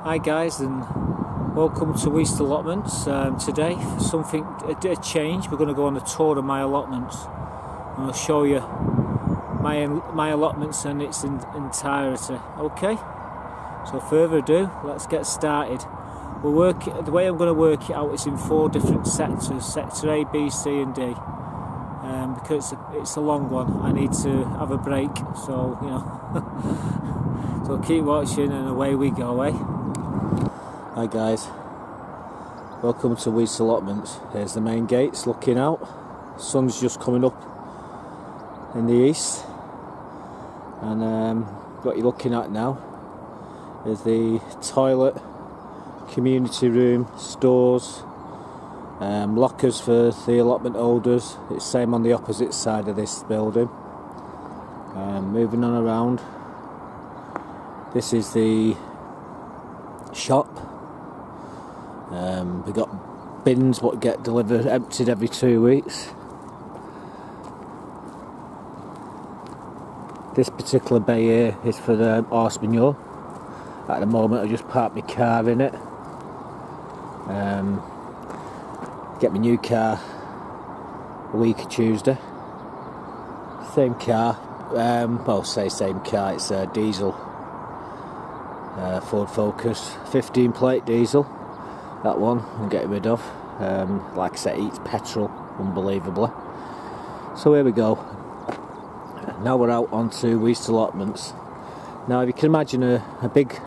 Hi guys, and welcome to Weaste Allotments. Today, for something a change, we're going to go on a tour of my allotments, and I'll show you my allotments in its entirety. Okay, so further ado, let's get started. The way I'm going to work it out is in 4 different sectors: sector A, B, C and D. Because it's a long one, I need to have a break, so you know. So keep watching and away we go, eh? Hi guys, welcome to Weaste Allotments. Here's the main gates looking out. Sun's just coming up in the east, and what you're looking at now is the toilet, community room, stores, lockers for the allotment holders. It's same on the opposite side of this building. Moving on around, this is the shop. We've got bins what get delivered, emptied every 2 weeks. This particular bay here is for the horse manure. At the moment I just parked my car in it. Get my new car a week of Tuesday. Same car, well, say same car, it's a diesel. Ford Focus, 15 plate diesel. That one I'm getting rid of. Like I said, it eats petrol unbelievably. So here we go. Now we're out onto Weaste Allotments. Now if you can imagine a big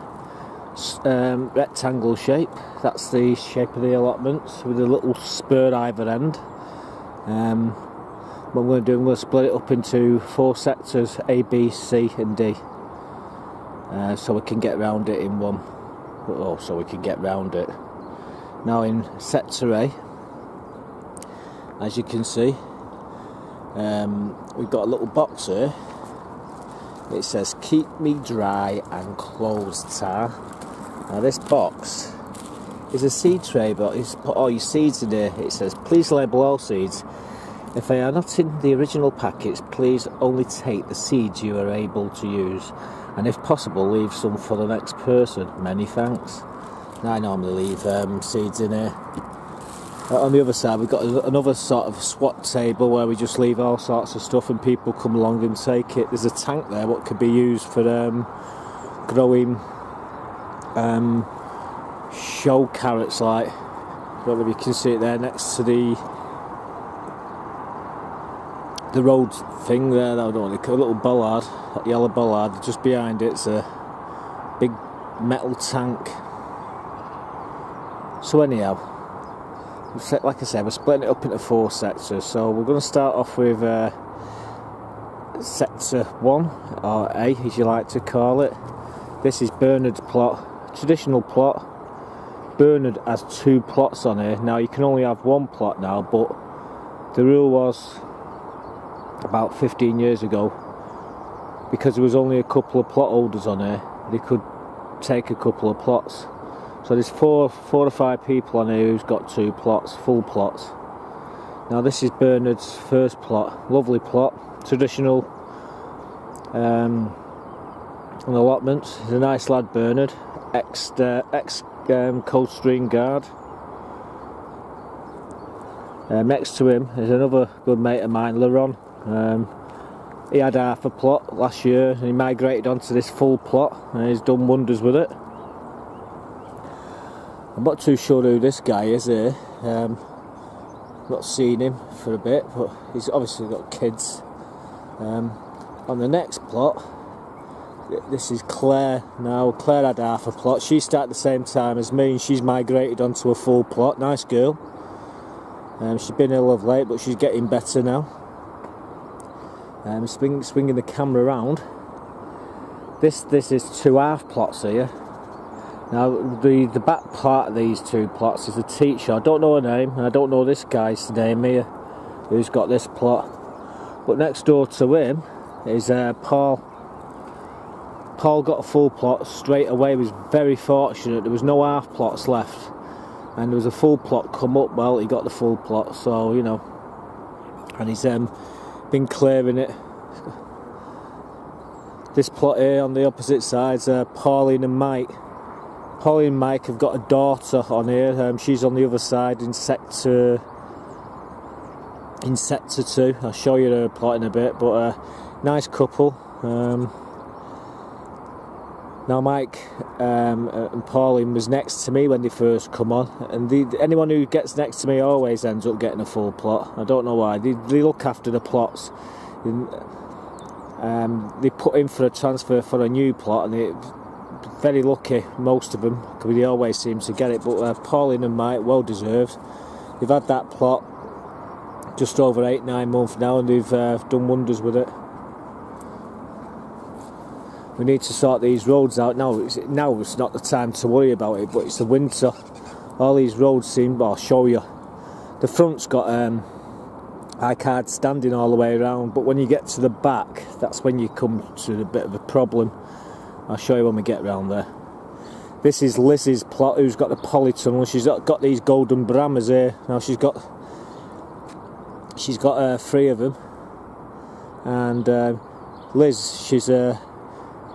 rectangle shape, that's the shape of the allotments with a little spur either end. What I'm going to do, I'm going to split it up into 4 sectors: A, B, C and D. So we can get round it in one. Oh, so we can get round it. Now in sector A, as you can see, we've got a little box here. It says "Keep me dry and closed, tar." Now this box is a seed tray, but it's put all your seeds in here. It says "Please label all seeds. If they are not in the original packets, please only take the seeds you are able to use, and if possible leave some for the next person. Many thanks." Now I normally leave seeds in here. On the other side we've got another sort of SWAT table where we just leave all sorts of stuff and people come along and take it. There's a tank there what could be used for growing show carrots, like, I don't know if you can see it there next to the road thing there. I don't know what they call it, a little bollard, that yellow bollard. Just behind it's a big metal tank. So anyhow, like I said, we're splitting it up into 4 sectors. So we're going to start off with sector 1, or A as you like to call it. This is Bernard's plot, traditional plot. Bernard has 2 plots on here. Now you can only have 1 plot now, but the rule was about 15 years ago, because there was only a couple of plot holders on here, they could take a couple of plots. So there's 4 or 5 people on here who's got 2 plots, full plots. Now this is Bernard's first plot, lovely plot, traditional allotments. He's a nice lad, Bernard, ex Coldstream Guard. Next to him is another good mate of mine, Laron. He had half a plot last year and he migrated onto this full plot and he's done wonders with it. I'm not too sure who this guy is here. Not seen him for a bit, but he's obviously got kids. On the next plot, this is Claire. Now Claire had half a plot. She started the same time as me and she's migrated onto a full plot. Nice girl. She's been ill of late, but she's getting better now. Swinging the camera around. This is 2 half plots here. Now the back part of these 2 plots is a teacher. I don't know her name, and I don't know this guy's name here, who's got this plot. But next door to him is Paul. Paul got a full plot straight away. He was very fortunate. There was no half plots left, and there was a full plot come up. Well, he got the full plot, so you know. And he's been clearing it. This plot here on the opposite side's Pauline and Mike. Polly and Mike have got a daughter on here. She's on the other side in sector 2. I'll show you her plot in a bit, but nice couple. Now Mike and Pauline was next to me when they first come on, and anyone who gets next to me always ends up getting a full plot. I don't know why. They look after the plots. They put in for a transfer for a new plot, and they're very lucky, most of them, because they always seem to get it. But Pauline and Mike, well deserved. They've had that plot just over 8-9 months now, and they've done wonders with it. We need to sort these roads out now. It's not the time to worry about it, but it's the winter. All these roads seem, well, I'll show you. The front's got I-card standing all the way around, but when you get to the back, that's when you come to a bit of a problem. I'll show you when we get round there. This is Liz's plot, who's got the polytunnel. She's got these golden brahmas here. Now she's got 3 of them, and Liz, she's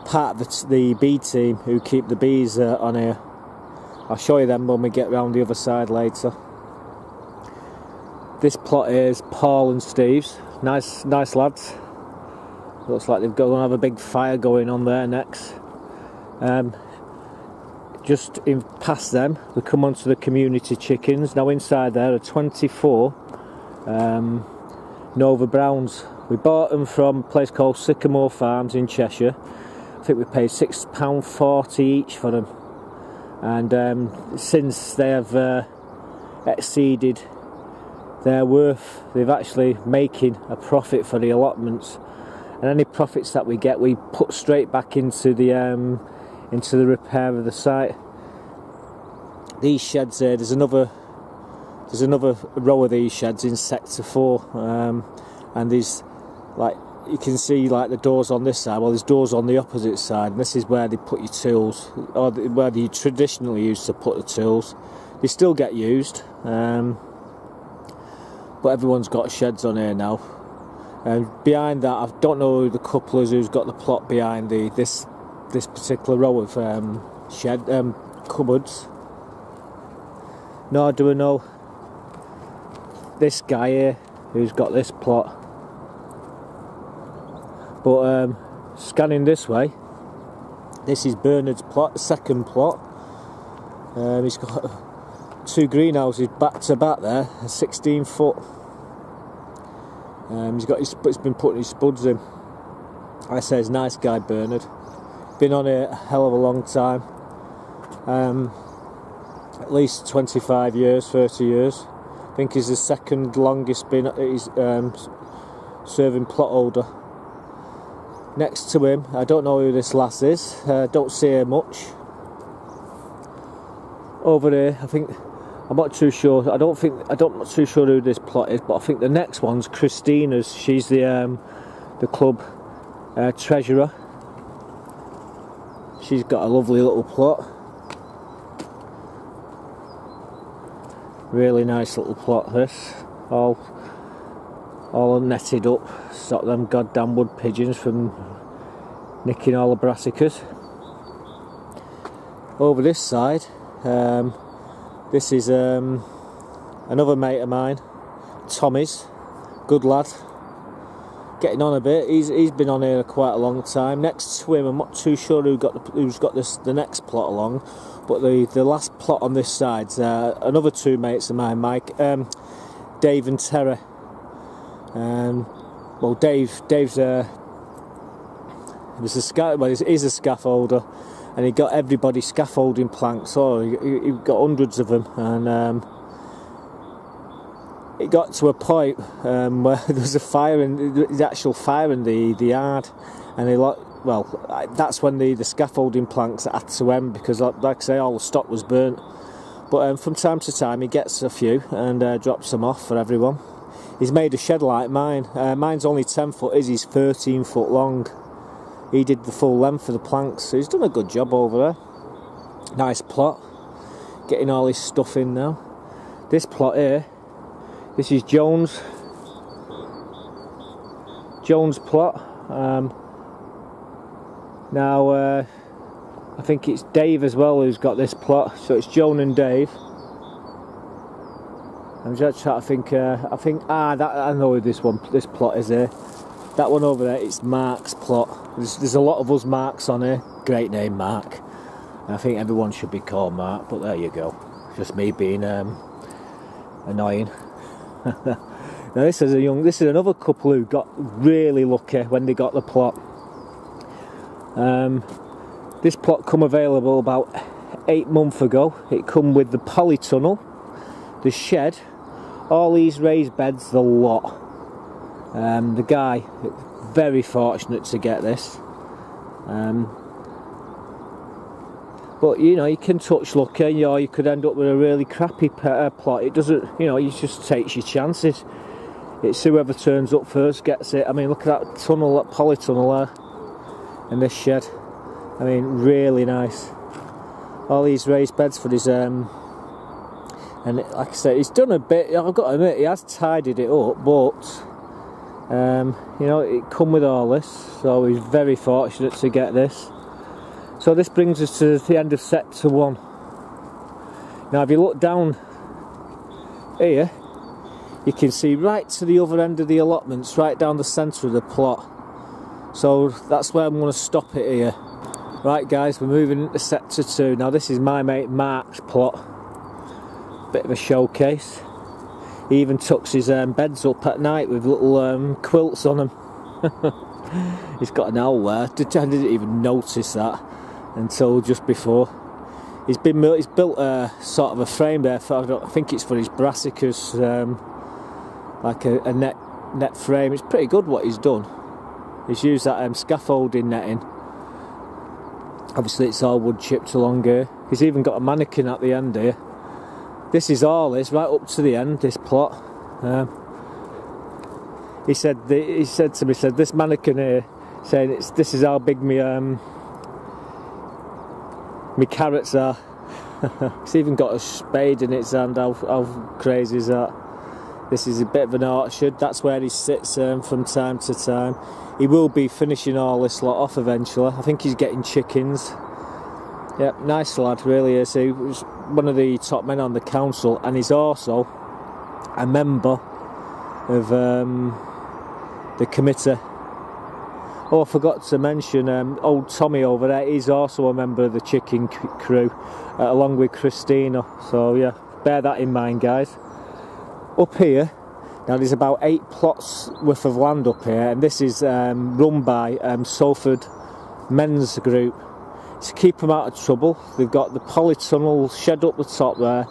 part of the bee team who keep the bees on here. I'll show you them when we get round the other side later. This plot here is Paul and Steve's. Nice lads. Looks like they're going to have a big fire going on there next. Just in past them, we come onto the community chickens. Now inside there are 24 Nova Browns. We bought them from a place called Sycamore Farms in Cheshire. I think we paid £6.40 each for them, and since they have exceeded their worth, they've actually making a profit for the allotments, and any profits that we get we put straight back into the repair of the site. These sheds here, there's another row of these sheds in sector 4, and these, like, you can see, like, the doors on this side. Well, there's doors on the opposite side, and this is where they put your tools, or where they traditionally used to put the tools. They still get used, but everyone's got sheds on here now. And behind that, I don't know who the couple is who's got the plot behind this particular row of cupboards. Nor do I know this guy here who's got this plot. But scanning this way, this is Bernard's plot, the second plot. He's got 2 greenhouses back to back there, 16 foot. He's been putting his spuds in. I say he's a nice guy, Bernard. Been on here a hell of a long time. At least 25 years, 30 years. I think he's the second longest serving plot holder. Next to him, I don't know who this lass is. Don't see her much. Over here, I think, I'm not too sure. I'm not too sure who this plot is, but I think the next one's Christina's. She's the club treasurer. She's got a lovely little plot. Really nice little plot, this. All netted up. Stop them goddamn wood pigeons from nicking all the brassicas. Over this side, this is another mate of mine, Tommy's. Good lad. Getting on a bit. He's been on here quite a long time. Next to him, I'm not too sure who's got the next plot along, but the last plot on this side's another 2 mates of mine, Dave and Terry. Well, Dave's he's a scaffolder, and he got everybody scaffolding planks. So he got hundreds of them, and it got to a point where there was a fire the actual fire in the yard, and that's when the scaffolding planks had to end, because, like I say, all the stock was burnt. But from time to time he gets a few and drops them off for everyone. He's made a shed like mine. Mine's only 10 foot, he's 13 foot long. He did the full length of the planks, so he's done a good job over there. Nice plot. Getting all his stuff in now. This plot here, this is Jones' plot. Now I think it's Dave as well who's got this plot. So it's Joan and Dave. I'm just trying to think. I know who this plot is here. That one over there, it's Mark's plot. There's a lot of us Marks on here. Great name, Mark. And I think everyone should be called Mark, but there you go. Just me being annoying. Now this is another couple who got really lucky when they got the plot. This plot come available about 8 months ago. It come with the polytunnel, the shed, all these raised beds, the lot. The guy, very fortunate to get this. But you know, you can touch lucky, or you could end up with a really crappy plot. It doesn't, you know, you just takes your chances. It's whoever turns up first gets it. I mean, look at that tunnel, that polytunnel there, and this shed. I mean, really nice. All these raised beds for his and like I say, he's done a bit. I've got to admit, he has tidied it up, but you know, it come with all this, so he's very fortunate to get this. So this brings us to the end of sector 1. Now if you look down here, you can see right to the other end of the allotments, right down the centre of the plot. So that's where I'm going to stop it here. Right guys, we're moving into sector 2. Now this is my mate Mark's plot. Bit of a showcase. He even tucks his beds up at night with little quilts on them. He's got an owl there. I didn't even notice that until just before. He's built a sort of a frame there for, I think it's for his brassicas, like a net frame. It's pretty good what he's done. He's used that scaffolding netting. Obviously it's all wood chipped along here. He's even got a mannequin at the end here. This is all this, right up to the end, this plot. He said to me, this mannequin here, saying this is how big me carrots are. It's even got a spade in its hand. How crazy is that? This is a bit of an orchard. That's where he sits from time to time. He will be finishing all this lot off eventually. I think he's getting chickens. Yep, nice lad, really is. He was one of the top men on the council, and he's also a member of the committee. Oh, I forgot to mention old Tommy over there. He's also a member of the chicken crew, along with Christina. So yeah, bear that in mind, guys. Up here, now there's about 8 plots worth of land up here, and this is run by Salford Men's Group. To keep them out of trouble, they've got the polytunnel shed up the top there.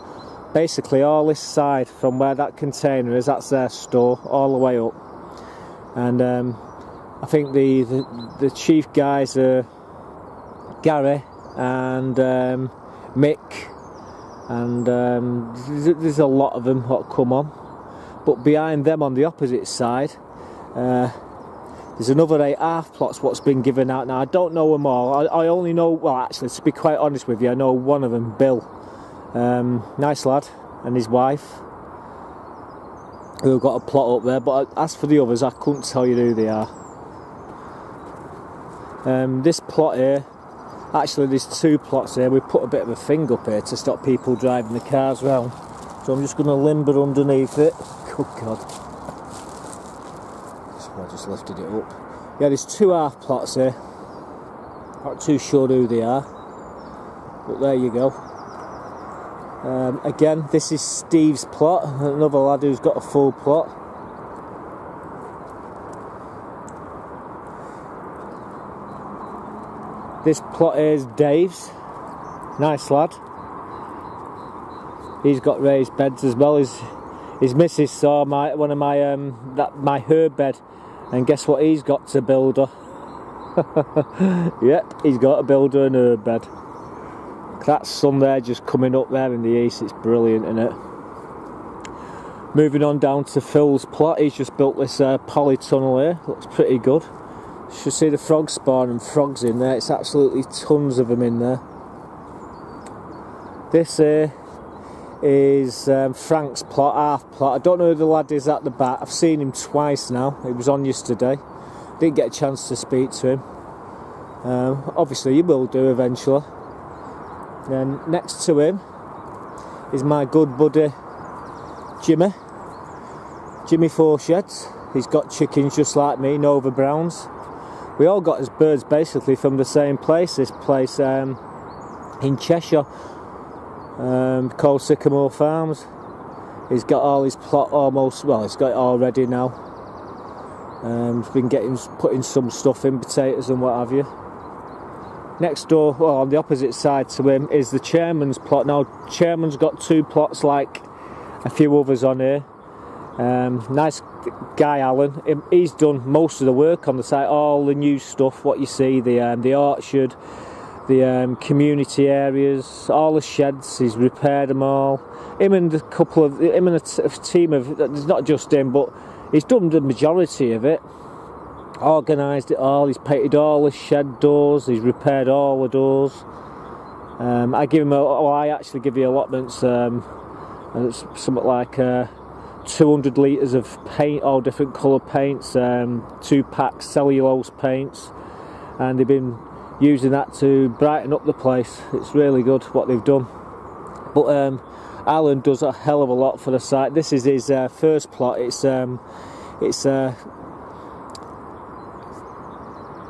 Basically all this side from where that container is, that's their store, all the way up. And I think the chief guys are Gary and Mick, and there's a lot of them that come on. But behind them on the opposite side, there's another 8 half plots what's been given out. Now I don't know them all. I only know, well actually to be quite honest with you, I know one of them, Bill. Nice lad, and his wife, who have got a plot up there. But as for the others, I couldn't tell you who they are. This plot here, actually there's 2 plots here. We put a bit of a thing up here to stop people driving the cars round. So I'm just going to limber underneath it. Oh God. I just lifted it up. Yeah, there's 2 half plots here. Not too sure who they are, but there you go. Again, this is Steve's plot, another lad who's got a full plot. This plot here is Dave's. Nice lad. He's got raised beds as well. His missus saw one of my herb bed, and guess what he's got to build her? Yep, he's got to build her an herb bed. That sun there just coming up there in the east, it's brilliant, isn't it? Moving on down to Phil's plot, he's just built this polytunnel here, looks pretty good. You should see the frog spawn and frogs in there, it's absolutely tons of them in there. This here is Frank's plot, half plot. I don't know who the lad is at the back. I've seen him twice now. He was on yesterday. Didn't get a chance to speak to him. Obviously, he will do eventually. Then next to him is my good buddy Jimmy Four Sheds. He's got chickens just like me, Nova Browns. We all got his birds basically from the same place. This place in Cheshire, called Sycamore Farms. He's got all his plot almost, well, he's got it all ready now. He's been putting some stuff in, potatoes and what have you. Next door, well, on the opposite side to him, is the chairman's plot. Now, chairman's got 2 plots like a few others on here. Nice guy, Alan. He's done most of the work on the site, all the new stuff, what you see, the orchard, the community areas, all the sheds. He's repaired them all. Him and a team of, it's not just him, but he's done the majority of it. Organised it all. He's painted all the shed doors. He's repaired all the doors. I actually give the allotments something like 200 litres of paint, all different colour paints, 2 packs cellulose paints, and they've been using that to brighten up the place. It's really good what they've done. But Alan does a hell of a lot for the site. This is his first plot. It's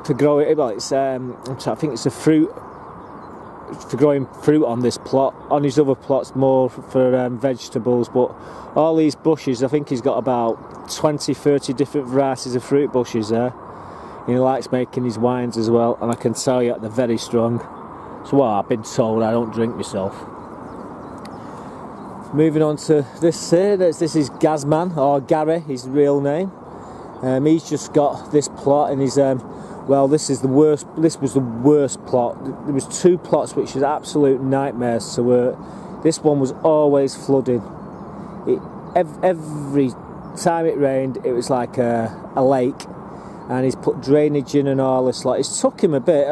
for growing. Well, I think it's a fruit, for growing fruit on this plot. On his other plots, more for vegetables. But all these bushes, I think he's got about 20-30 different varieties of fruit bushes there. He likes making his wines as well, and I can tell you they're very strong. So, well, I've been told, I don't drink myself. Moving on to this here, this is Gazman, or Gary, his real name. He's just got this plot, and he's well, this was the worst plot. There was 2 plots which was absolute nightmares to work. This one was always flooded. Every time it rained, it was like a lake, and he's put drainage in and all this. Like, it's took him a bit.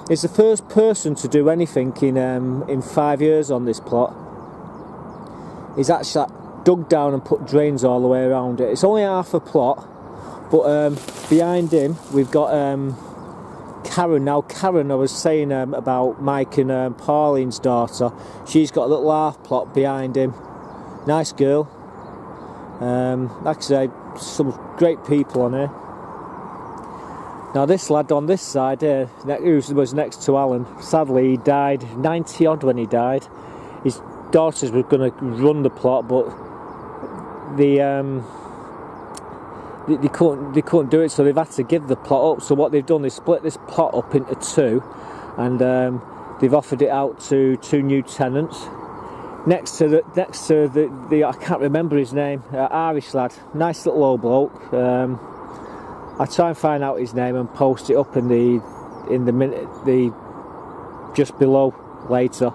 He's the first person to do anything in 5 years on this plot. He's actually dug down and put drains all the way around it. It's only half a plot, but behind him we've got Karen. Now Karen, I was saying about Mike and Pauline's daughter, she's got a little half plot behind him. Nice girl. Like I say, some great people on here. Now this lad on this side here, who was next to Alan, sadly he died 90 odd when he died. His daughters were going to run the plot, but they couldn't do it, so they've had to give the plot up. So what they've done is split this plot up into 2, and they've offered it out to 2 new tenants. Next to the I can't remember his name, Irish lad, nice little old bloke. I'll try and find out his name and post it up in the just below later.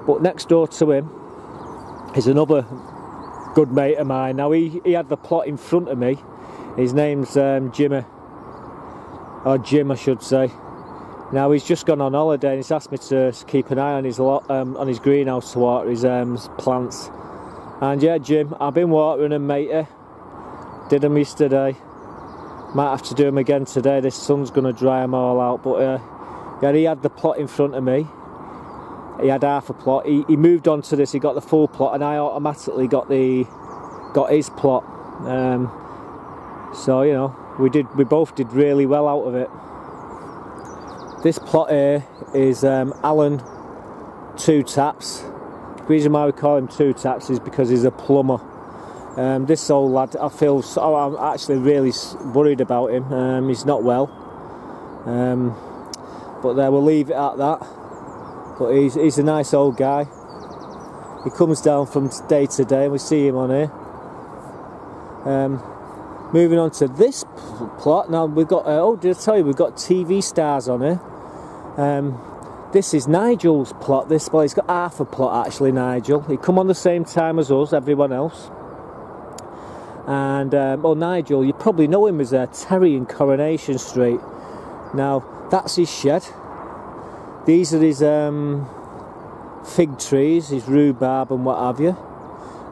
But next door to him is another good mate of mine. Now he had the plot in front of me. His name's Jimmy, or Jim I should say. Now he's just gone on holiday, and he's asked me to keep an eye on his greenhouse to water his plants. And yeah, Jim, I've been watering them, matey. Did them yesterday. Might have to do them again today. This sun's going to dry them all out. But yeah, he had the plot in front of me. He had half a plot. He moved on to this. He got the full plot, and I automatically got his plot. So you know, we both did really well out of it. This plot here is Alan 2 Taps. The reason why we call him 2 Taps is because he's a plumber. This old lad, I'm actually really worried about him. He's not well. But we'll leave it at that. But he's a nice old guy. He comes down from day to day, and we see him on here. Moving on to this plot. Now we've got, oh, did I tell you, we've got TV stars on here. This is Nigel's plot. Well, he's got half a plot actually, Nigel. He come on the same time as us, everyone else. And, well, Nigel, you probably know him as Terry in Coronation Street. Now, that's his shed. These are his fig trees, his rhubarb and what have you.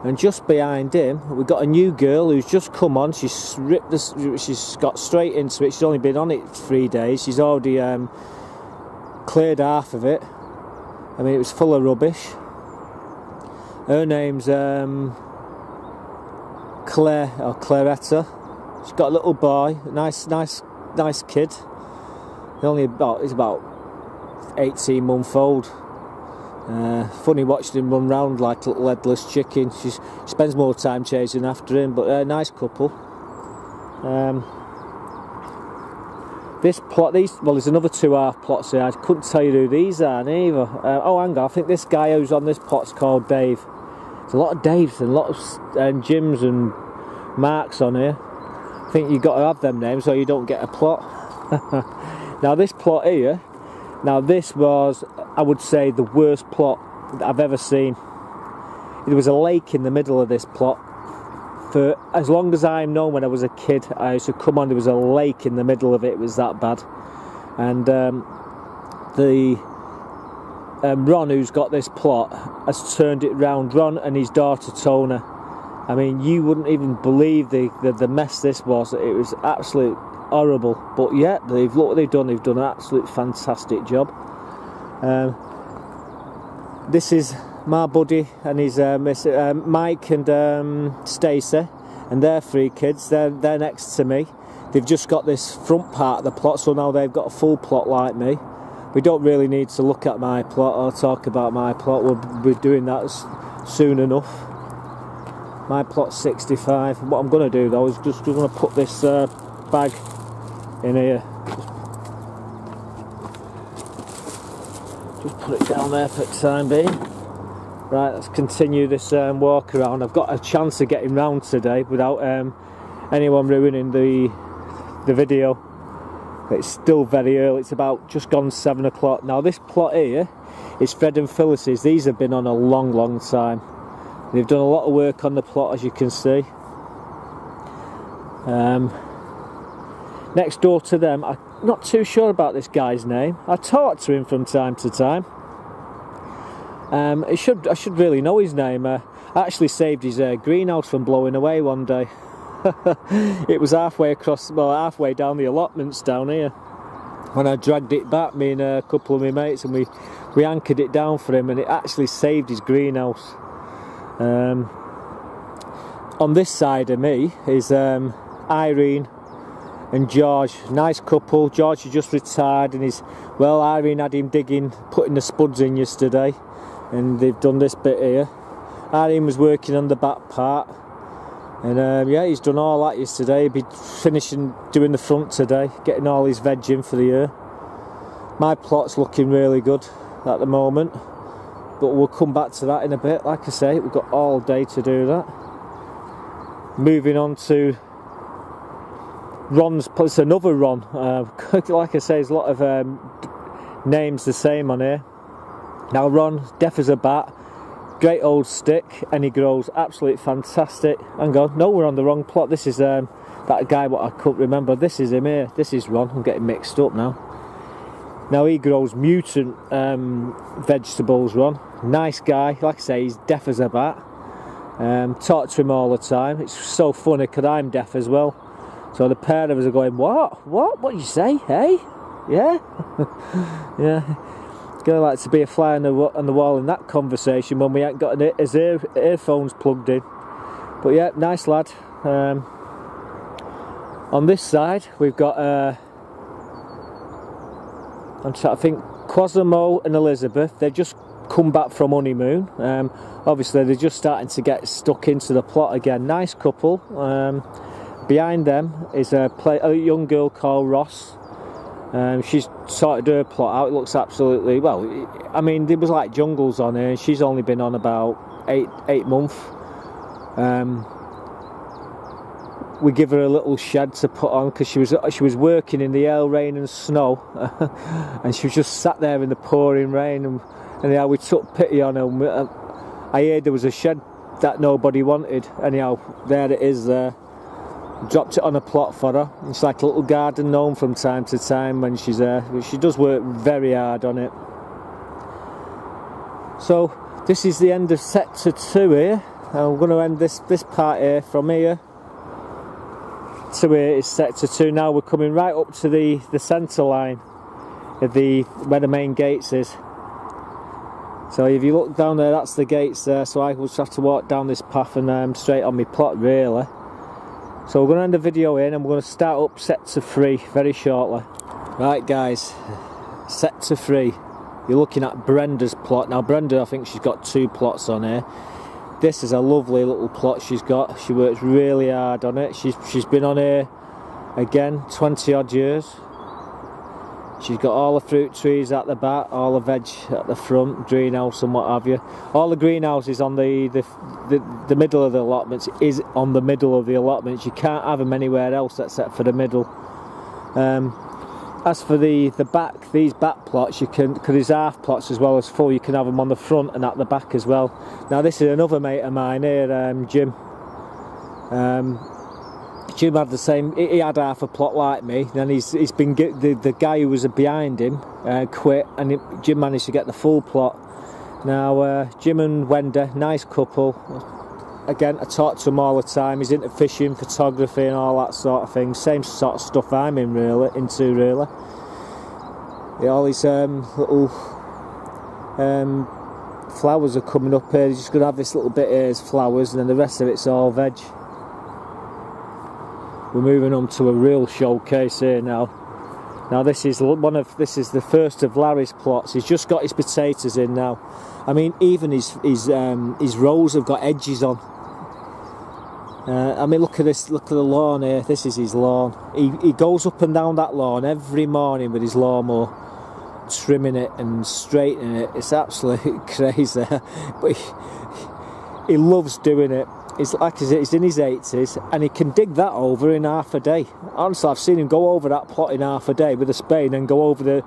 and just behind him we've got a new girl who's just come on. She's ripped this, she's got straight into it. She's only been on it 3 days. She's already cleared half of it. I mean, it was full of rubbish. Her name's Claire, or Claretta. She's got a little boy, nice kid. He's about 18 months old. Funny watching him run round like a little headless chicken. She spends more time chasing after him, but nice couple. This plot, there's another 2 half plots here. I couldn't tell you who these are either. Oh, hang on, I think this guy who's on this plot's called Dave. There's a lot of Daves and a lot of Jims and Marks on here. I think you've got to have them names so you don't get a plot. Now this plot here, this was, I would say, the worst plot that I've ever seen. There was a lake in the middle of this plot. For as long as I've known, when I was a kid, I used to come on, there was a lake in the middle of it. It was that bad. And Ron, who's got this plot, has turned it round. Ron and his daughter Tony. I mean, you wouldn't even believe the mess this was. It was absolutely horrible. But yeah, look what they've done. They've done an absolute fantastic job. This is my buddy and his Mike and Stacey, and their 3 kids. They're next to me. They've just got this front part of the plot, so now they've got a full plot like me. We don't really need to look at my plot or talk about my plot. We'll be doing that soon enough. My plot's 65. What I'm going to do though is just going to put this bag in here. Just put it down there for the time being. Right, let's continue this walk around. I've got a chance of getting round today without anyone ruining the video. It's still very early. It's about just gone 7 o'clock. Now this plot here is Fred and Phyllis's. These have been on a long time. They've done a lot of work on the plot, as you can see. Next door to them, I'm not too sure about this guy's name. I talk to him from time to time. I should really know his name. I actually saved his greenhouse from blowing away one day. It was halfway down the allotments down here. When I dragged it back, me and a couple of my mates, and we anchored it down for him, and it actually saved his greenhouse. On this side of me is Irene and George. Nice couple. George has just retired, and Irene had him putting the spuds in yesterday, and they've done this bit here. Irene was working on the back part, and yeah, he's done all that yesterday. He'll be finishing doing the front today, getting all his veg in for the year. My plot's looking really good at the moment, but we'll come back to that in a bit. Like I say, we've got all day to do that. Moving on to Ron's place, another Ron. Like I say, there's a lot of names the same on here. Now Ron, deaf as a bat, great old stick, and he grows absolutely fantastic. Hang on, no, we're on the wrong plot. This is that guy what I couldn't remember. This is him here. This is Ron. I'm getting mixed up now. Now he grows mutant vegetables, Ron. Nice guy. Like I say, he's deaf as a bat. Talk to him all the time. It's so funny because I'm deaf as well. So the pair of us are going, what do you say? Hey? Yeah? Yeah. It's going to like to be a fly on the wall in that conversation when we ain't got his earphones plugged in. But yeah, nice lad. On this side, we've got, I'm trying to think, Quasimo and Elizabeth. They've just come back from honeymoon. Obviously, they're just starting to get stuck into the plot again. Nice couple. Behind them is a young girl called Ross. She's sorted her plot out. It looks absolutely, well, I mean, there was like jungles on her, and she's only been on about eight months. We give her a little shed to put on because she was working in the hail, rain and snow, and she was just sat there in the pouring rain, and anyhow we took pity on her. I heard there was a shed that nobody wanted. Anyhow, there it is there. Dropped it on a plot for her. It's like a little garden gnome from time to time when she's there. She does work very hard on it. So this is the end of sector 2 here. we're going to end this part here. From here to here is sector 2. Now we're coming right up to the centre line of where the main gates is. So if you look down there, that's the gates there, so I will just have to walk down this path and straight on my plot really. So we're going to end the video in and we're going to start up sector 3 very shortly. Right guys, sector 3, you're looking at Brenda's plot. Now Brenda, I think she's got 2 plots on here. This is a lovely little plot she's got. She works really hard on it. She's been on here again 20 odd years. She's got all the fruit trees at the back, all the veg at the front, greenhouse and what have you. All the greenhouses on the middle of the allotments is on the middle of the allotments. You can't have them anywhere else except for the middle. As for the back, these back plots, you can, because there's half plots as well as full, you can have them on the front and at the back as well. Now this is another mate of mine here, Jim. Jim had the same, he had half a plot like me, and he's been, the guy who was behind him quit, and Jim managed to get the full plot. Now Jim and Wendy, nice couple. Again, I talk to him all the time. He's into fishing, photography and all that sort of thing. Same sort of stuff I'm into really. Yeah, all these little flowers are coming up here. You're just going to have this little bit here as flowers, and then the rest of it's all veg. We're moving on to a real showcase here now. Now this is the first of Larry's plots. He's just got his potatoes in now. I mean, even his rows have got edges on. I mean, look at this. Look at the lawn here. This is his lawn. He goes up and down that lawn every morning with his lawnmower, trimming it and straightening it. It's absolutely crazy, but he loves doing it. He's like I said, he's in his 80s and he can dig that over in half a day. Honestly, I've seen him go over that plot in half a day with a spade and go over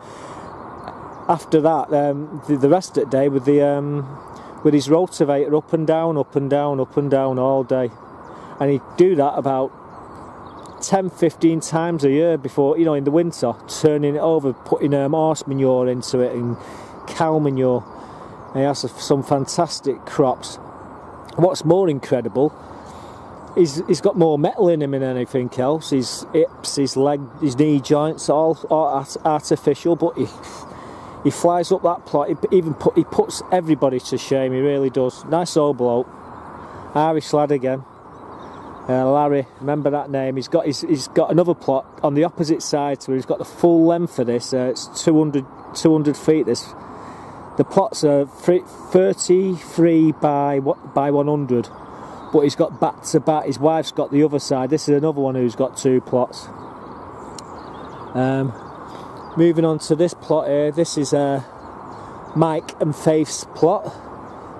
after that the rest of the day with his rotavator up and down, up and down, up and down all day. And he'd do that about 10-15 times a year before, you know, in the winter, turning it over, putting horse manure into it and cow manure. And he has some fantastic crops. What's more incredible is he's got more metal in him than anything else. His hips, his leg, his knee joints, all artificial, but he flies up that plot. He puts everybody to shame. He really does. Nice old bloke, Irish lad again. Larry, remember that name. He's got another plot on the opposite side to where he's got the full length of this. It's 200 feet. The plots are 33 by 100, but he's got back to back. His wife's got the other side. This is another one who's got 2 plots. Moving on to this plot here. This is Mike and Faith's plot.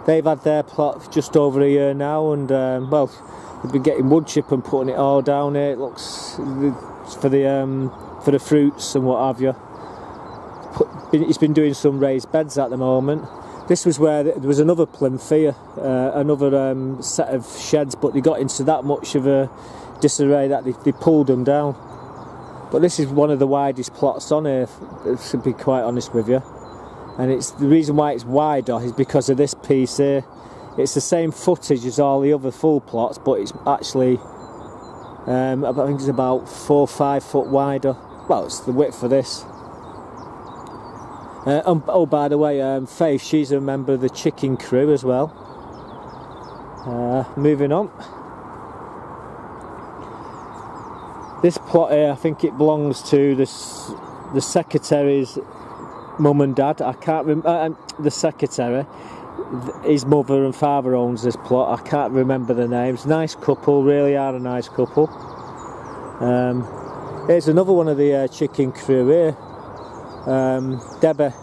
They've had their plot just over a year now, and well, they've been getting wood chip and putting it all down here. It looks for the fruits and what have you. He's been doing some raised beds at the moment. This was where there was another plinth here, another set of sheds, but they got into that much of a disarray that they pulled them down. But this is one of the widest plots on here, to be quite honest with you. And it's the reason why it's wider is because of this piece here. It's the same footage as all the other full plots, but it's actually, I think it's about 4 or 5 foot wider. Well, it's the width for this. Oh, by the way, Faith, she's a member of the chicken crew as well. Moving on. This plot here, I think it belongs to the secretary's mum and dad. I can't remember. The secretary, his mother and father owns this plot. I can't remember the names. Nice couple, really are a nice couple. Here's another one of the chicken crew here. Debbie,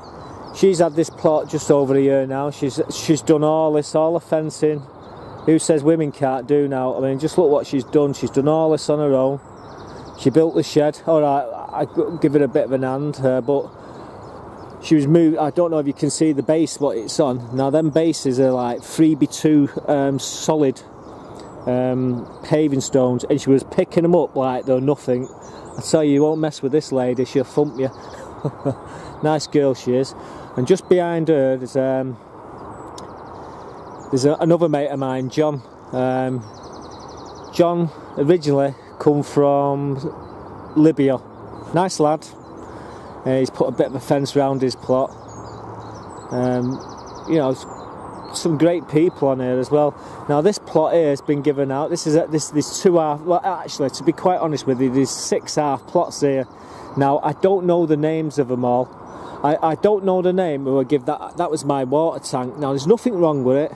she's had this plot just over a year now. She's done all this, all the fencing. Who says women can't do now? I mean, just look what she's done. She's done all this on her own. She built the shed. Alright, I give it a bit of an hand, but she was moved. I don't know if you can see the base, what it's on. Now, them bases are like 3x2 solid paving stones, and she was picking them up like they're nothing. I tell you won't mess with this lady, she'll thump you. Nice girl she is. And just behind her there's another mate of mine, John. John originally come from Libya. Nice lad. He's put a bit of a fence around his plot. You know, some great people on here as well. Now this plot here has been given out. This is this 2 half. Well, actually, to be quite honest with you, there's 6 half plots here. Now I don't know the names of them all. I don't know the name who I give that. That was my water tank. Now there's nothing wrong with it.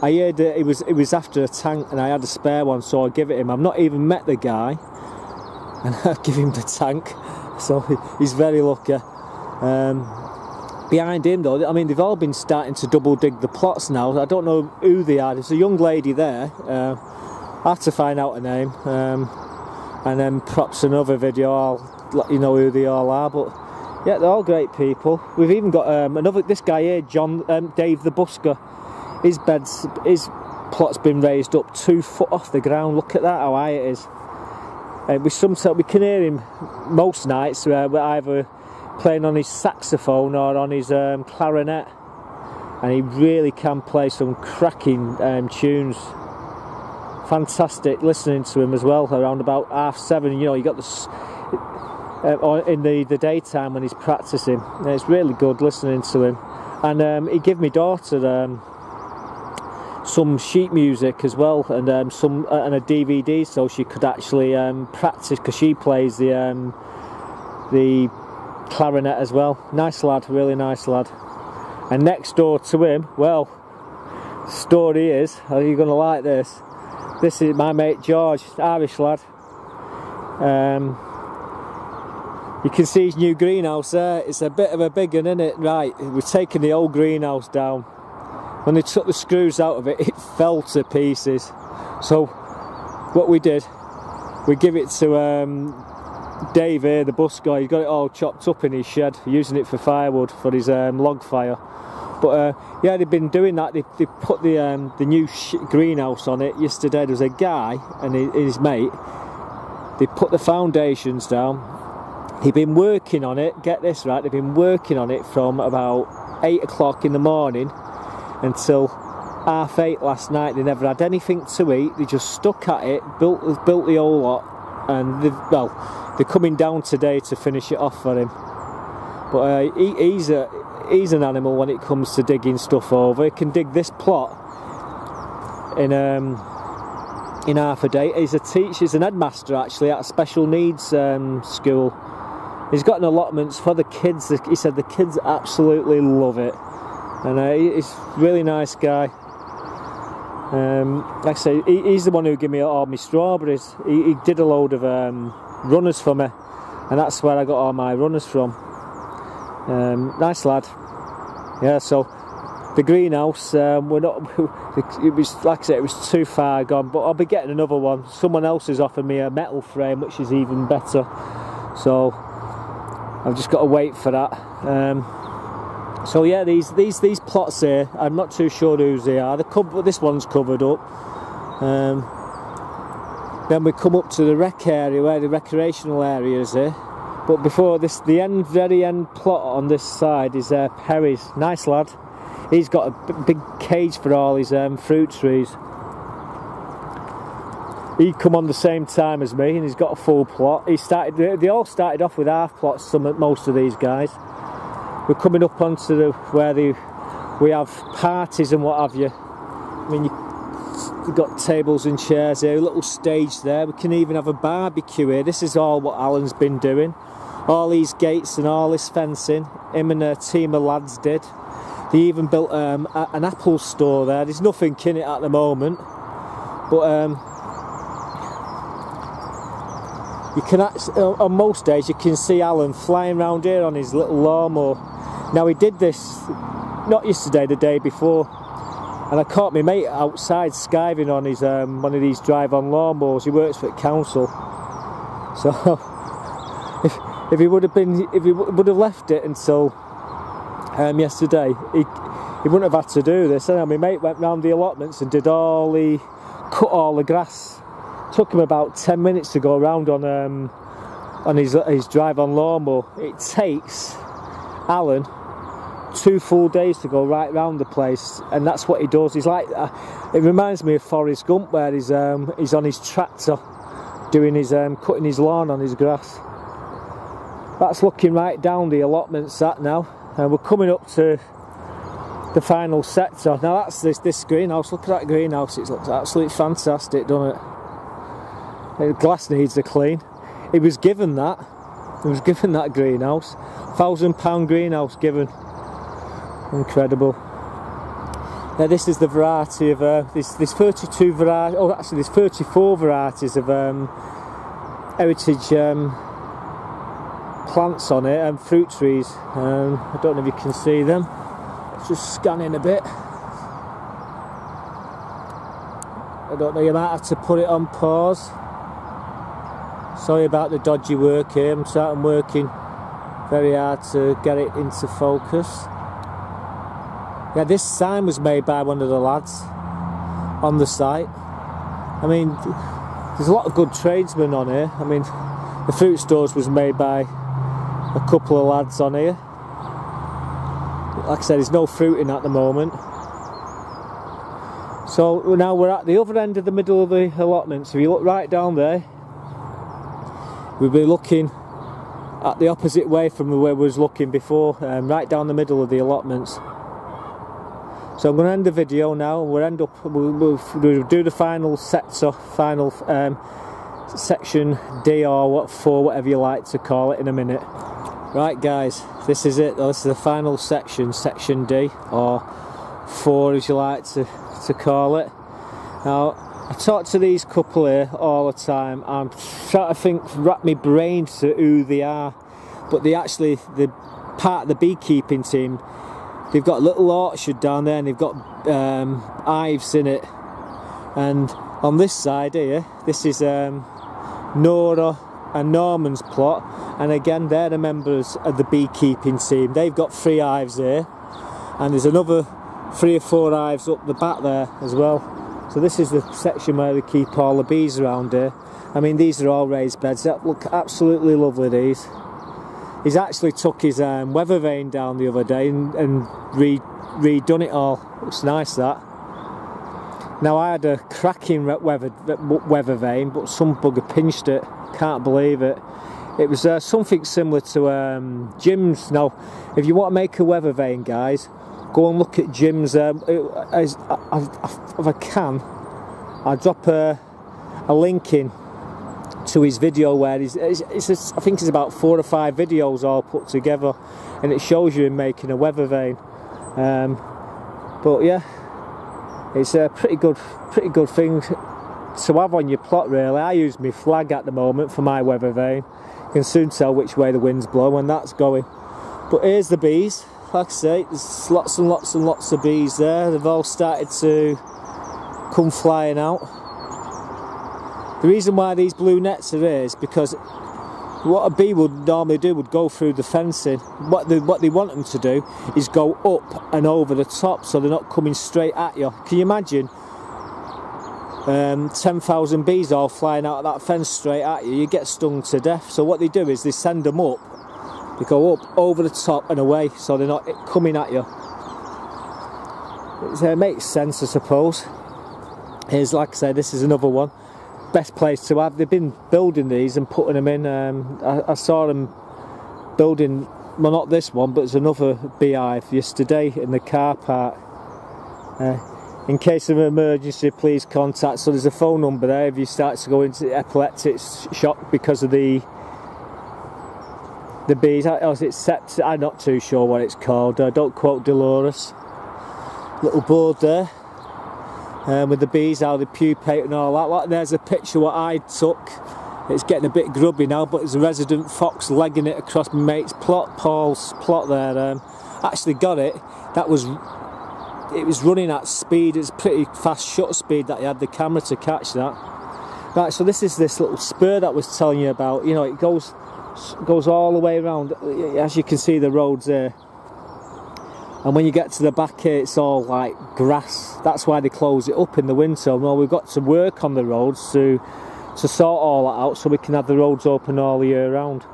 I heard that it was after a tank, and I had a spare one, so I give it him. I've not even met the guy, and I give him the tank, so he's very lucky. Behind him though, I mean, they've all been starting to double dig the plots now. I don't know who they are. There's a young lady there. I have to find out her name, and then perhaps another video I'll let you know who they all are. But yeah, they're all great people. We've even got this guy here, Dave the Busker. His plot's been raised up 2 foot off the ground. Look at that, how high it is. We can hear him most nights. We're either playing on his saxophone or on his clarinet, and he really can play some cracking tunes. Fantastic listening to him as well. Around about 7:30, you know, you got this in the daytime when he's practicing. It's really good listening to him. And he gave me daughter some sheet music as well, and and a DVD, so she could actually practice, because she plays the clarinet as well. Nice lad, really nice lad. And next door to him, well, story is, are you going to like this? This is my mate George, Irish lad. You can see his new greenhouse there. It's a bit of a big one, isn't it? Right, we're taking the old greenhouse down. When they took the screws out of it, it fell to pieces. So what we did, we give it to Dave here, the bus guy. He got it all chopped up in his shed, using it for firewood for his log fire. But yeah, they've been doing that. They put the new greenhouse on it yesterday. There was a guy and his mate. They put the foundations down. They've been working on it. Get this right. They've been working on it from about 8 o'clock in the morning until 8:30 last night. They never had anything to eat. They just stuck at it, built the whole lot, and they're coming down today to finish it off for him. But he's an animal when it comes to digging stuff over. He can dig this plot in half a day. He's a teacher. He's an headmaster actually at a special needs school. He's got an allotments for the kids. He said the kids absolutely love it. And he's a really nice guy. Like I say, he's the one who gave me all my strawberries. He did a load of runners for me, and that's where I got all my runners from. Nice lad. Yeah, so the greenhouse, we're not. It was, like I said, it was too far gone, but I'll be getting another one. Someone else has offered me a metal frame, which is even better. So I've just got to wait for that. So yeah, these plots here, I'm not too sure whose they are. This one's covered up. Then we come up to the rec area, where the recreational area is here. But before this, the very end plot on this side is Perry's. Nice lad. He's got a big cage for all his fruit trees. He come on the same time as me, and he's got a full plot. They all started off with half plots. Most of these guys. We're coming up onto where we have parties and what have you. I mean, we've got tables and chairs here, a little stage there. We can even have a barbecue here. This is all what Alan's been doing. All these gates and all this fencing, him and a team of lads did. They even built an Apple store there. There's nothing in it at the moment, but you can actually, on most days you can see Alan flying around here on his little lawnmower. Now he did this not yesterday, the day before, and I caught my mate outside skiving on his one of these drive-on lawnmowers. He works for the council, so if he would have left it until yesterday, he wouldn't have had to do this. And my mate went round the allotments and cut all the grass. Took him about 10 minutes to go around on his drive-on lawnmower. It takes Alan 2 full days to go right round the place, and that's what he does. He's like, it reminds me of Forrest Gump, where he's on his tractor doing his cutting his lawn on his grass. That's looking right down the allotments that now, and we're coming up to the final sector. Now that's this greenhouse. Look at that greenhouse. It looks absolutely fantastic, doesn't it? The glass needs a clean. He was given that. He was given that greenhouse. £1,000 greenhouse given. Incredible. Now this is the variety of there's 32 varieties. Oh, actually there's 34 varieties of heritage plants on it, and fruit trees. I don't know if you can see them. Let's just scan in a bit. I don't know, you might have to put it on pause. Sorry about the dodgy work here. I'm working very hard to get it into focus. Yeah, this sign was made by one of the lads on the site. I mean, there's a lot of good tradesmen on here. I mean, the fruit stores was made by a couple of lads on here. Like I said, there's no fruiting at the moment. So now we're at the other end of the middle of the allotments. If you look right down there, we'll be looking at the opposite way from where we was looking before, right down the middle of the allotments. So I'm going to end the video now. We'll do the final sector, section D or 4, whatever you like to call it, in a minute. Right guys, this is it. This is the final section, section D or 4 as you like to call it. Now I talk to these couple here all the time. I'm trying to wrap my brain to who they are, but they actually, the part of the beekeeping team. They've got a little orchard down there, and they've got hives in it. And on this side here, this is Nora and Norman's plot, and again they're the members of the beekeeping team. They've got 3 hives here, and there's another 3 or 4 hives up the back there as well. So this is the section where they keep all the bees around here. I mean, these are all raised beds. That look absolutely lovely, these. He's actually took his weather vane down the other day and redone it all. Looks nice, that. Now I had a cracking weather vane, but some bugger pinched it. Can't believe it. It was something similar to Jim's. Now, if you want to make a weather vane, guys, go and look at Jim's. If I can, I'll drop a link in to his video where I think it's about 4 or 5 videos all put together, and it shows you him making a weather vane. But yeah, it's a pretty good thing to have on your plot, really. I use my flag at the moment for my weather vane. You can soon tell which way the wind's blowing when that's going. But here's the bees. Like I say, there's lots and lots and lots of bees there. They've all started to come flying out. The reason why these blue nets are here is because what a bee would normally do would go through the fencing. What they want them to do is go up and over the top, so they're not coming straight at you. Can you imagine 10,000 bees all flying out of that fence straight at you? You get stung to death. So what they do is they send them up. They go up over the top and away, so they're not coming at you. It makes sense, I suppose. Here's, like I said, this is another one. Best place to have. They've been building these and putting them in. I saw them building, well, not this one, but there's another beehive yesterday in the car park. In case of an emergency, please contact. So there's a phone number there if you start to go into epileptic shock because of the bees. I'm not too sure what it's called. Don't quote Dolores. Little board there. With the bees, how they pupate and all that. Like, there's a picture what I took. It's getting a bit grubby now, but there's a resident fox legging it across my mate's plot, Paul's plot there. Actually got it. It was running at speed. It's pretty fast shutter speed that you had the camera to catch that. Right, so this is this little spur that I was telling you about. You know, it goes all the way around. As you can see, the roads there. And when you get to the back here, it's all like grass. That's why they close it up in the winter. Well, we've got to work on the roads to sort all that out so we can have the roads open all the year round.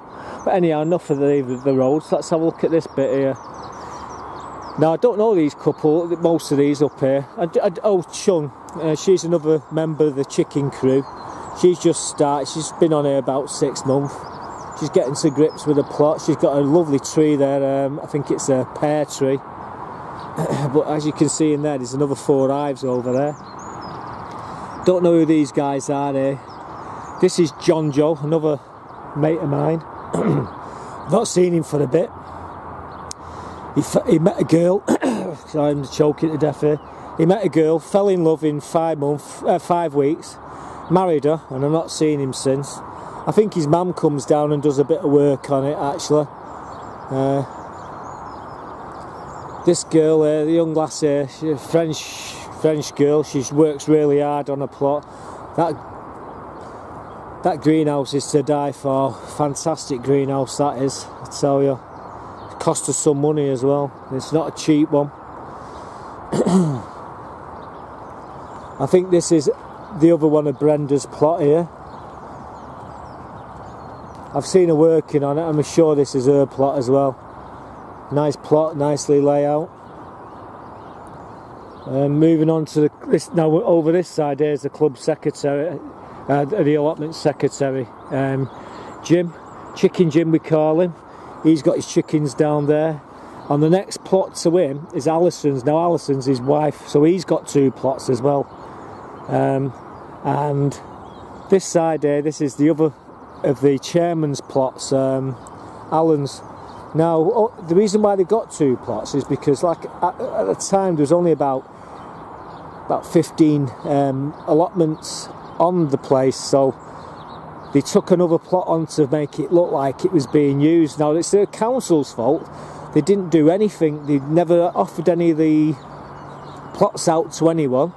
But anyhow, enough of the roads. Let's have a look at this bit here. Now I don't know these couple, most of these up here. Oh, Chung, she's another member of the chicken crew. She's just started, she's been on here about 6 months. She's getting to grips with the plot. She's got a lovely tree there, I think it's a pear tree. But as you can see in there, there's another 4 hives over there. Don't know who these guys are here. This is John Joe, another mate of mine. Not seen him for a bit. He met a girl, sorry, I'm choking to death here. He met a girl, fell in love in 5 weeks, married her, and I've not seen him since. I think his mum comes down and does a bit of work on it, actually. This girl here, the young lass here, she's a French girl. She works really hard on a plot. That greenhouse is to die for. Fantastic greenhouse that is, I tell you. It cost us some money as well. It's not a cheap one. I think this is the other one of Brenda's plot here. I've seen her working on it. I'm sure this is her plot as well. Nice plot, nicely laid out. Moving on to this now. Over this side here is the club secretary, the allotment secretary, Jim, Chicken Jim we call him. He's got his chickens down there. On the next plot to him is Alison's. Now Alison's his wife, so he's got 2 plots as well. And this side here, this is the other of the chairman's plots, Alan's. Now the reason why they got 2 plots is because, like, at the time there was only about 15 allotments on the place, so they took another plot on to make it look like it was being used. Now it's the council's fault. They didn't do anything. They never offered any of the plots out to anyone.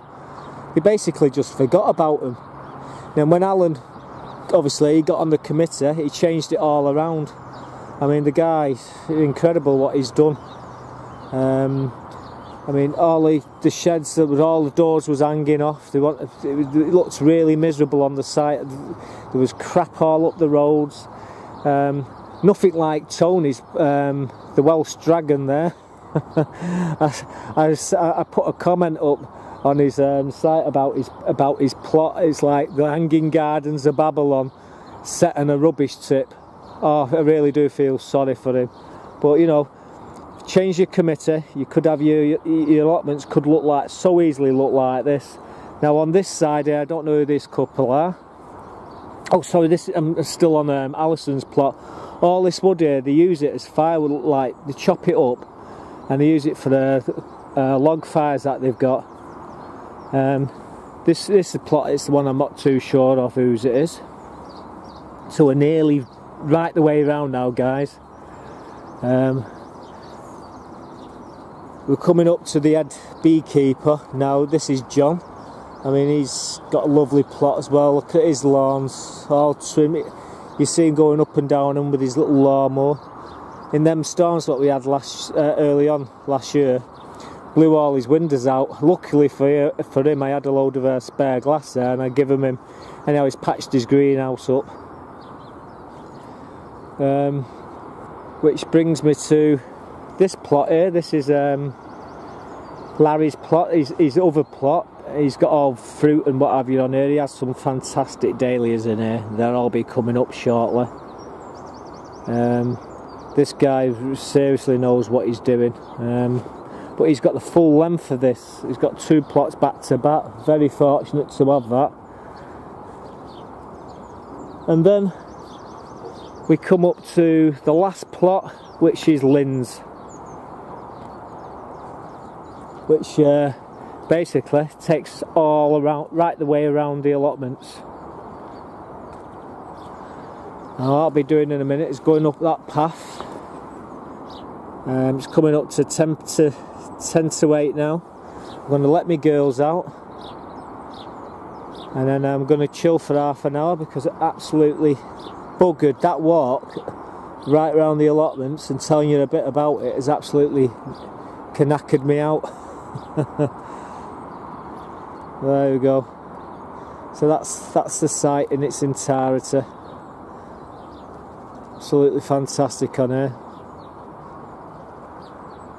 They basically just forgot about them. Then when Alan, obviously, he got on the committee, he changed it all around. I mean, the guy, incredible what he's done. I mean, all the sheds, all the doors was hanging off. It looked really miserable on the site. There was crap all up the roads. Nothing like Tony's, the Welsh Dragon there. I put a comment up on his site about his plot. It's like the Hanging Gardens of Babylon set in a rubbish tip. Oh, I really do feel sorry for him. But you know, change your committee. You could have your allotments could look like, so easily look like this. Now on this side here, I don't know who this couple are. Oh, sorry, this I'm still on Alison's plot. All this wood here, they use it as firewood. Like, they chop it up and they use it for the log fires that they've got. This is the plot. It's the one I'm not too sure of whose it is. So we're nearly right the way around now, guys. We're coming up to the head beekeeper now. This is John. I mean, he's got a lovely plot as well. Look at his lawns, all trim. You see him going up and down them with his little lawnmower. In them storms that we had early on last year, blew all his windows out. Luckily for him, I had a load of spare glass there, and I give him, and now he's patched his greenhouse up. Which brings me to this plot here. This is Larry's plot, his other plot. He's got all fruit and what have you on here. He has some fantastic dahlias in here. They'll all be coming up shortly. This guy seriously knows what he's doing. But he's got the full length of this. He's got 2 plots back to back. Very fortunate to have that. And then we come up to the last plot, which is Lynn's, which basically takes all around, right the way around the allotments. And what I'll be doing in a minute is going up that path. It's coming up to 10 to 8 now. I'm going to let my girls out, and then I'm going to chill for half an hour because it absolutely buggered. That walk right around the allotments and telling you a bit about it has absolutely knackered me out. There we go. So that's the site in its entirety. Absolutely fantastic on here.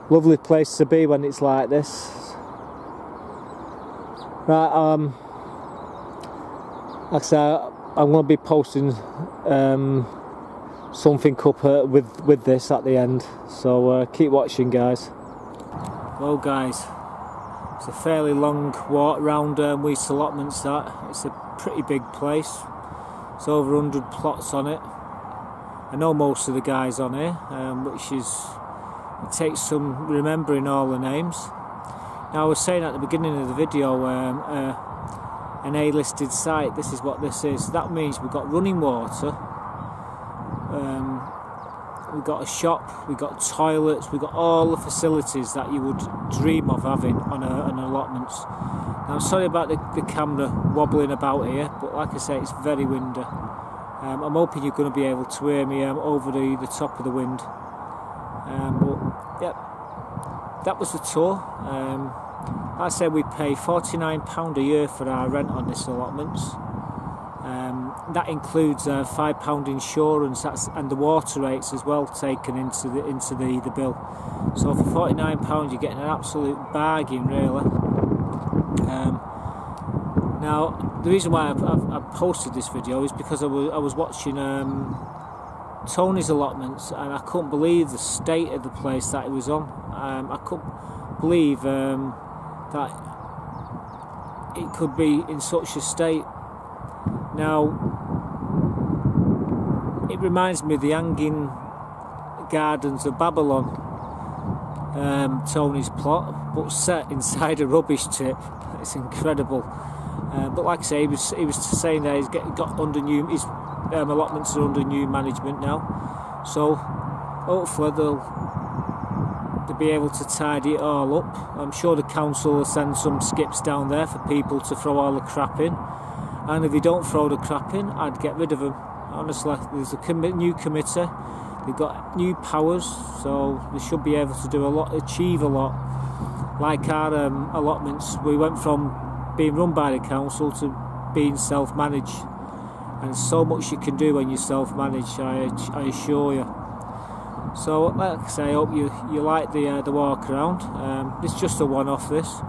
lovely place to be when it's like this. Right, like I say, I'm going to be posting something up with this at the end, so keep watching, guys. Well, guys, it's a fairly long walk around Weaste Allotments. It's a pretty big place. It's over 100 plots on it. I know most of the guys on here, it takes some remembering all the names. Now, I was saying at the beginning of the video, an A-listed site, this is what this is. That means we've got running water, we've got a shop, we've got toilets, we've got all the facilities that you would dream of having on an allotment. Now, I'm sorry about the camera wobbling about here, but like I say, it's very windy. I'm hoping you're going to be able to hear me over the top of the wind. But yeah, that was the tour. Like I said, we pay £49 a year for our rent on this allotments. That includes £5 insurance, and the water rates as well taken into the bill. So for £49 you're getting an absolute bargain, really. Now, the reason why I've posted this video is because I was watching Tony's Allotments, and I couldn't believe the state of the place that it was on. I couldn't believe that it could be in such a state. Now, it reminds me of the Hanging Gardens of Babylon, Tony's plot, but set inside a rubbish tip. It's incredible. But like I say, he was saying that his allotments are under new management now, so hopefully they'll be able to tidy it all up. I'm sure the council will send some skips down there for people to throw all the crap in, and if they don't throw the crap in, I'd get rid of them. Honestly, there's a new committee, they've got new powers, so they should be able to do a lot, achieve a lot. Like our allotments, we went from being run by the council to being self-managed, and so much you can do when you self-manage, I assure you. So like I say, I hope you like the walk around. It's just a one-off this.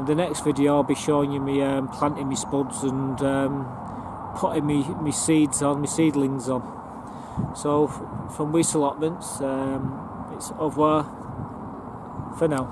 The next video I'll be showing you me planting me spuds and putting me seeds on, me seedlings on. So from Weaste Allotments, it's au revoir for now.